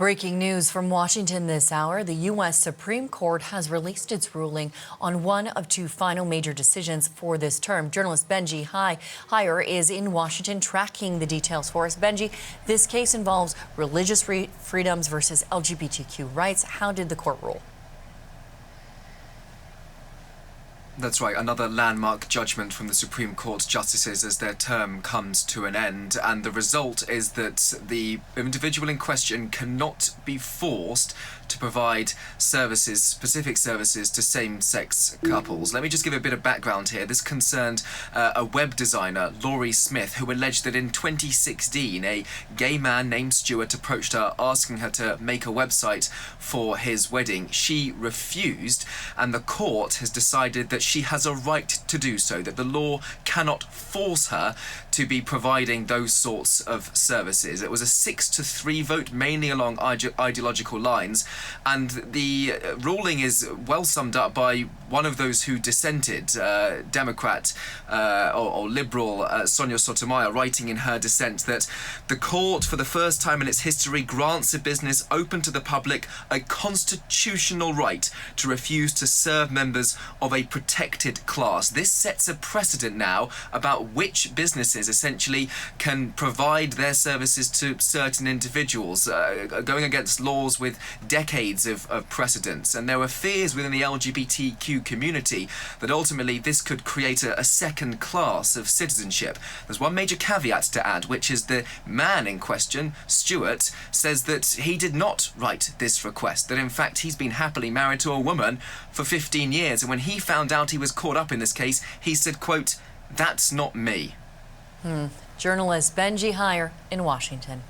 Breaking news from Washington this hour. The U.S. Supreme Court has released its ruling on one of two final major decisions for this term. Journalist Benji Hire is in Washington tracking the details for us. Benji, this case involves religious freedoms versus LGBTQ rights. How did the court rule? That's right, another landmark judgment from the Supreme Court justices as their term comes to an end, and the result is that the individual in question cannot be forced to provide services, specific services to same-sex couples. Let me just give a bit of background here. This concerned a web designer, Laurie Smith, who alleged that in 2016 a gay man named Stuart approached her asking her to make a website for his wedding. She refused, and the court has decided that she has a right to do so, that the law cannot force her to be providing those sorts of services. It was a 6-3 vote, mainly along ideological lines, and the ruling is well summed up by one of those who dissented, Democrat or Liberal Sonia Sotomayor, writing in her dissent that the court, for the first time in its history, grants a business open to the public a constitutional right to refuse to serve members of a protected class. This sets a precedent now about which businesses essentially can provide their services to certain individuals, going against laws with decades of precedents. And there were fears within the LGBTQ community that ultimately this could create a second class of citizenship. There's one major caveat to add, which is the man in question, Stuart, says that he did not write this request, that in fact he's been happily married to a woman for 15 years, and when he found out he was caught up in this case, he said, quote, "That's not me." Journalist Benji Hire in Washington.